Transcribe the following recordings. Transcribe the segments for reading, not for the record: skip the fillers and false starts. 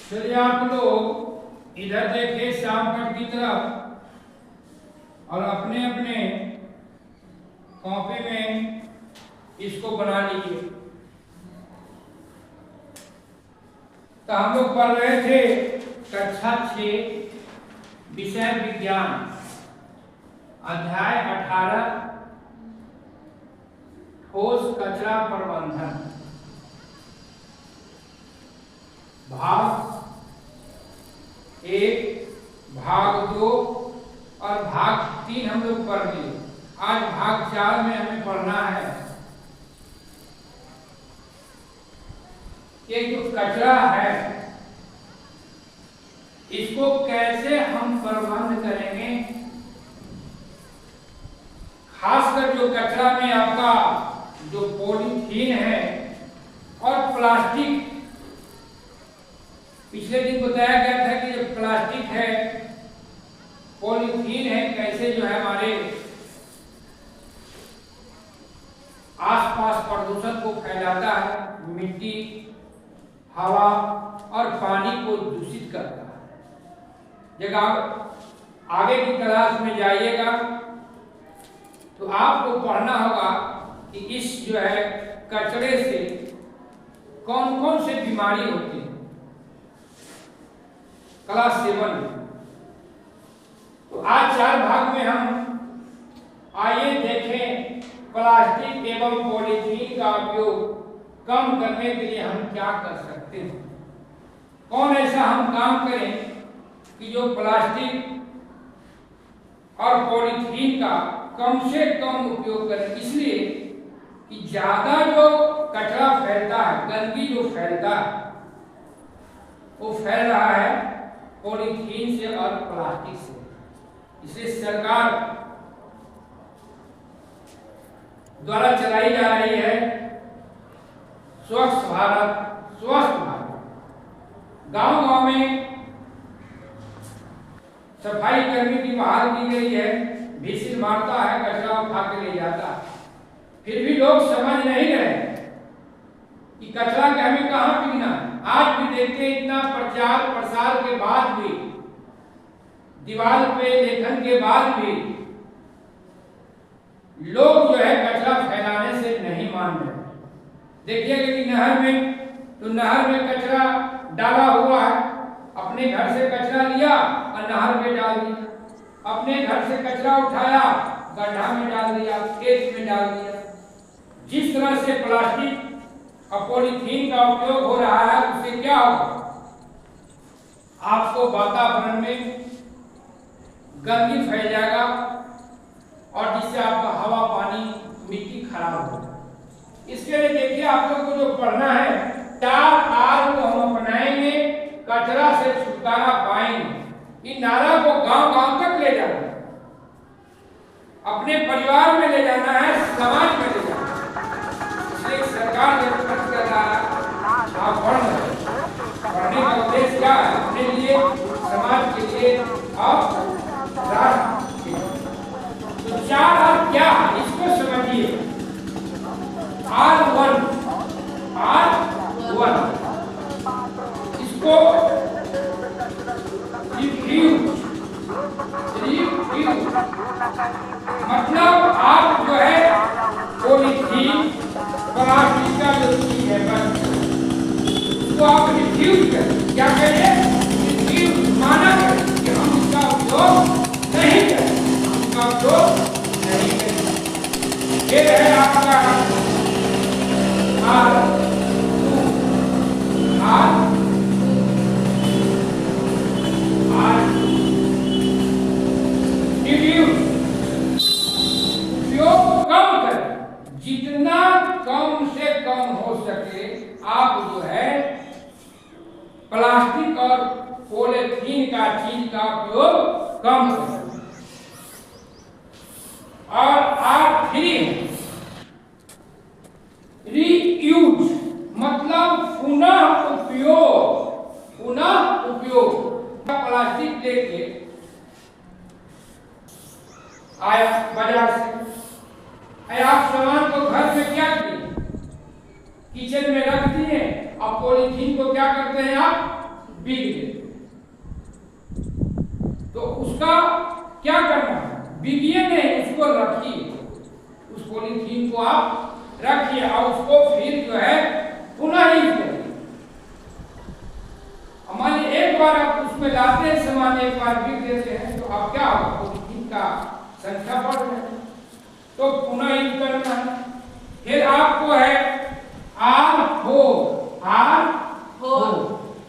चलिए आप लोग इधर देखिए श्यामपट की तरफ और अपने अपने कॉपी में इसको बना लीजिए। तो हम लोग पढ़ रहे थे कक्षा 6 विषय विज्ञान अध्याय 18 ठोस कचरा प्रबंधन भाग 1 भाग 2 और भाग 3 हम लोग पढ़ लिए। आज भाग 4 में हमें पढ़ना है कि जो कचरा है इसको कैसे हम प्रबंध करेंगे। खासकर जो कचरा में आपका जो पॉलीथीन है और प्लास्टिक, पिछले दिन बताया गया था कि जो प्लास्टिक है पॉलीथीन है कैसे जो है हमारे आसपास प्रदूषण को फैलाता है, मिट्टी हवा और पानी को दूषित करता है। जब आप आगे की क्लास में जाइएगा तो आपको पढ़ना होगा कि इस जो है कचरे से कौन कौन से बीमारी होती है। क्लास 7 में तो आज 4 भाग में हम आइए देखें प्लास्टिक एवं पॉलीथीन का उपयोग कम करने के लिए हम क्या कर सकते हैं। कौन ऐसा हम काम करें कि जो प्लास्टिक और पॉलीथीन का कम से कम उपयोग करें, इसलिए कि ज्यादा जो कचरा फैलता है, गंदगी जो फैलता है वो फैल रहा है पॉलीथीन से और प्लास्टिक से। इसलिए सरकार द्वारा चलाई जा रही है स्वच्छ भारत स्वस्थ भारत। गांव-गांव में सफाई कर्मी की बहाल की गई है, व्हिसिल मारता है, कचरा उठा के ले जाता है। फिर भी लोग समझ नहीं रहे कि कचरा के हमें कहाँ पीना है। आज भी देखते इतना प्रचार प्रसार के बाद भी, दीवार पे लेखन के बाद भी लोग जो है कचरा फैलाने से नहीं मान रहे। देखिए कि नहर में, तो नहर में कचरा डाला हुआ है, अपने घर से कचरा लिया और नहर में डाल दिया, अपने घर से कचरा उठाया गड्ढा में डाल दिया, खेत में डाल दिया। जिस तरह से प्लास्टिक और पॉलीथीन का उपयोग हो रहा है उससे क्या होगा, आपको वातावरण में गंदगी फैल जाएगा और जिससे आपका हवा पानी मिट्टी खराब होगा। इसके लिए देखिए आप लोग को जो पढ़ना है 4 R को हम अपनाएंगे, कचरा से छुटकारा पाएंगे। इन नारा को गांव-गांव तक ले जाना है, अपने परिवार में ले जाना है, समाज में ले जाना है। इसलिए सरकार ने खर्च कर रहा है, आप पढ़ने का उद्देश्य क्या है, अपने लिए, समाज के लिए और राष्ट्र के लिए। तो 4 R क्या है इसको समझिए। R1 इसको मतलब आप जो है पॉलीथीन प्लास्टिक का जो चीज है बस उसको आप रिफ्यूज करें। क्या करें? रिफ्यूज, माना करें कि हम इसका उपयोग नहीं करें, इसका उपयोग नहीं करें। ये है आपका उपयोग कम करें, जितना कम से कम हो सके आप जो है प्लास्टिक और पॉलीथीन का चीज का उपयोग कम करें। और R3 रीयूज मतलब पुनः उपयोग। पुनः उपयोग प्लास्टिक लेके आया बाजार से, आप सामान को घर में क्या किए, किचन में रख दिए, अब पॉलीथीन को क्या करते हैं आप बिक गए, तो उसका क्या करना है? बिकिए नहीं, उसको रखिए, उस पॉलीथीन को आप रखिए और उसको फिर जो है पुनः यूज करिए। मान लीजिए एक बार आप उसमें लाते हैं सामान, एक बार बिक देते हैं, तो आप क्या होगा? पॉलीथीन का संख्या बढ़ जाएगी, तो पुनः यूज करना है। फिर आपको है आर हो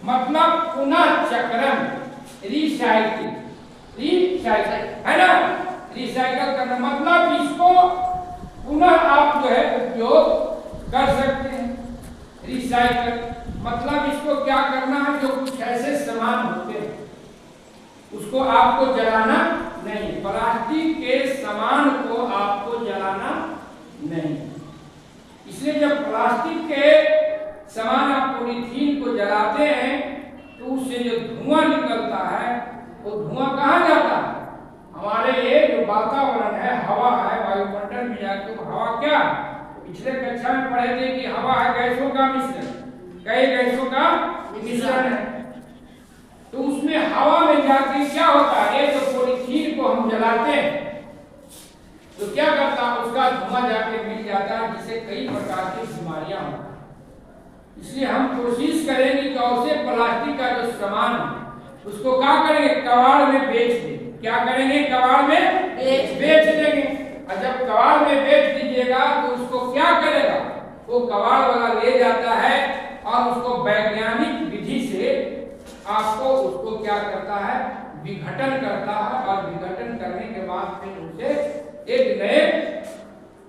मतलब पुनः चक्रण, रिसाइकिल है ना, रिसाइकल करना मतलब इसको पुनः आप जो है उपयोग कर सकते हैं। रिसाइकल मतलब इसको क्या करना है? जो कुछ ऐसे सामान होते हैं उसको आपको जलाना नहीं, प्लास्टिक के सामान को आपको जलाना नहीं। इसलिए जब प्लास्टिक के सामान आप पॉलीथीन को जलाते हैं तो उससे जो धुआं निकलता है वो धुआं कहाँ जाता है? हमारे ये जो वातावरण है, हवा है, वायुमंडल में जाके वो हवा क्या, पिछले कक्षा में पढ़े थे कि हवा है गैसों का मिश्रण, कई गैसों का मिश्रण है। तो उसमें हवा में जाके क्या होता है? जो पॉलीथीन को हम जलाते हैं तो क्या करता है? उसका धुआं जाके मिल जाता है, जिससे कई प्रकार की बीमारियां होती हैं। इसलिए हम कोशिश करेंगे कि ऐसे प्लास्टिक का जो सामान है उसको क्या करेंगे? कबाड़ में बेच देंगे। क्या करेंगे? कबाड़ में बेच देंगे। और जब कबाड़ में बेच दीजिएगा तो उसको क्या करेगा? वो कबाड़ वाला ले जाता है और उसको वैज्ञानिक विधि से आपको उसको क्या करता है? विघटन करता है, और विघटन करने के बाद फिर उसे एक नए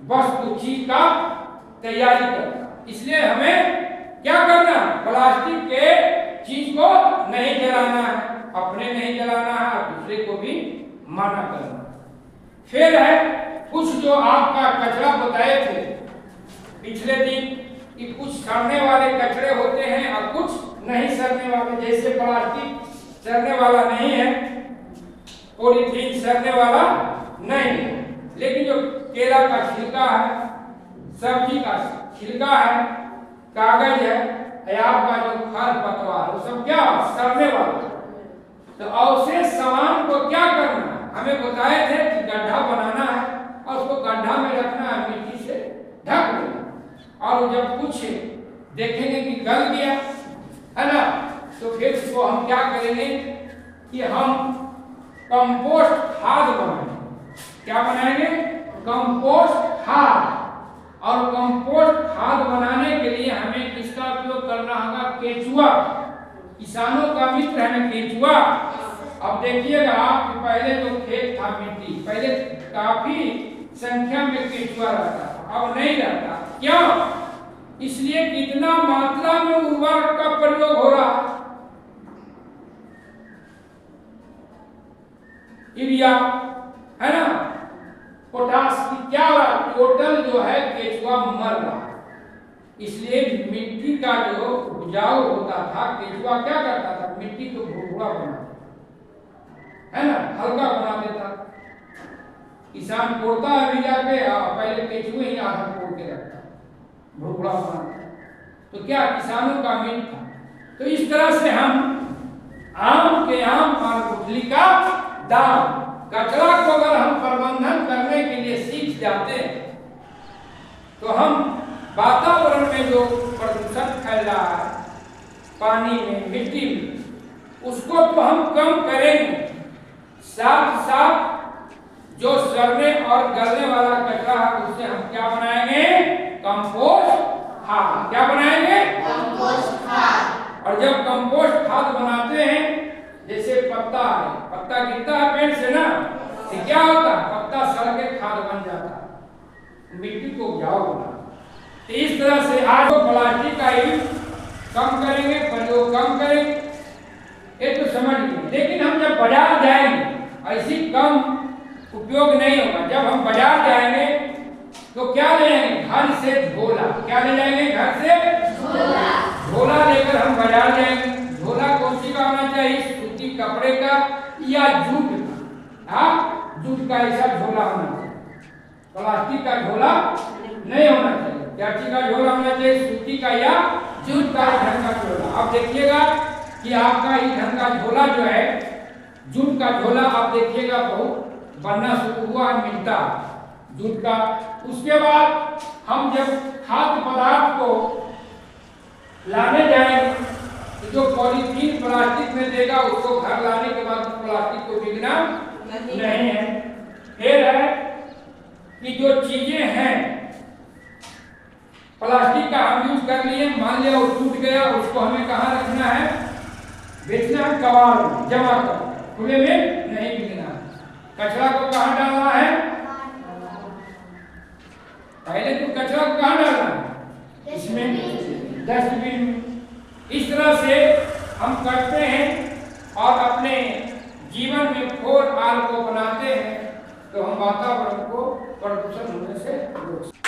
वस्तु चीज का तैयारी करता। इसलिए हमें क्या करना? प्लास्टिक के चीज को नहीं जलाना है, अपने नहीं जलाना है और दूसरे को भी मना करना। फिर है कुछ जो आपका कचरा बताए थे पिछले दिन कि कुछ सड़ने वाले कचरे होते हैं और कुछ नहीं सड़ने वाले। जैसे प्लास्टिक सड़ने वाला नहीं है, पॉलीथीन सड़ने वाला नहीं है, लेकिन जो केला का छिलका है, सब्जी का छिलका है, कागज है, आपका जो खर पतवार, वो सब क्या सड़ने वाला। तो ऐसे सामान को क्या करना है? हमें बताए थे कि गड्ढा बनाना है और उसको गड्ढा में रखना है, मिट्टी से ढक देना, और जब कुछ देखेंगे कि गल गया है ना, तो फिर उसको हम क्या करेंगे कि हम कंपोस्ट खाद बनाएंगे। क्या बनाएंगे? कंपोस्ट खाद। और कंपोस्ट खाद बनाने के लिए हमें किसका उपयोग करना होगा? केचुआ। किसानों का मित्र है ना केचुआ। अब देखिएगा कि पहले जो खेत था मिट्टी, पहले काफी संख्या में केचुआ रहता था, अब नहीं रहता। क्यों? इसलिए कितना मात्रा में उर्वरक का प्रयोग हो रहा है, यूरिया है ना, पोटास की क्या हो रहा, टोटल जो है केचुआ मर रहा। इसलिए मिट्टी का जो उपजाऊ होता था, केचुआ क्या करता था? मिट्टी को भुरभुरा बनाता है ना, हल्का बना देता। किसान तोड़ता है भी जाके, पहले केचुए ही आधा तोड़ के रखता, भुरभुरा बनाता। तो क्या किसानों का मित्र था। तो इस तरह से हम आम के आम और गुठली का दाम, कचरा को अगर हम प्रबंधन करने के लिए सीख जाते हैं तो हम वातावरण में जो प्रदूषण फैल रहा है, पानी में, मिट्टी में, उसको तो हम कम करेंगे। साथ साथ जो सड़ने और गलने वाला कचरा है उससे हम क्या बनाएंगे? कंपोस्ट खाद। क्या बनाएंगे? कंपोस्ट खाद। और जब कंपोस्ट खाद बनाते हैं, जैसे पत्ता है, पत्ता गिरता है पेड़ से ना, तो क्या होता है? पत्ता सड़ के खाद बन जाता है, मिट्टी को उपजाऊ बनाता है। तो इस तरह से आज प्लास्टिक का यूज कम करेंगे, प्रयोग कम करेंगे, ये तो समझ लीजिए। लेकिन हम जब बाजार जाएंगे ऐसी कम उपयोग नहीं होगा। जब हम बाजार जाएंगे तो क्या ले जाएंगे? घर से झोला। क्या ले जाएंगे? घर से झोला। झोला लेकर हम बाजार जाएंगे। झोला कौन सी का होना चाहिए? सूती कपड़े का या जूट का। हाँ, जूट का ऐसा झोला होना चाहिए, प्लास्टिक का झोला नहीं होना चाहिए। क्या चीज का झोला होना चाहिए? सूती का या जूट का ढंग का झोला। अब देखिएगा कि आपका ईंधन का झोला जो है, जूट का झोला आप देखिएगा बहुत बनना शुरू हुआ है, मिलता जूट का। उसके बाद हम जब खाद्य पदार्थ को लाने जाएंगे तो जो पॉलीथीन प्लास्टिक में देगा उसको घर लाने के बाद प्लास्टिक को बिकना नहीं है। फिर है कि जो चीजें हैं प्लास्टिक का हम यूज कर लिए, मान लिया वो टूट गया, उसको हमें कहाँ रखना है? बेचना है कबाड़ में, जमा कर, खुले में नहीं बिकना। कचरा को कहाँ डालना है? पहले तो कचरा को कहाँ डालना है? इसमें, डस्टबिन में। इस तरह से हम करते हैं और अपने जीवन में 4R को बनाते हैं, तो हम वातावरण को प्रदूषण होने से रोक सकते हैं।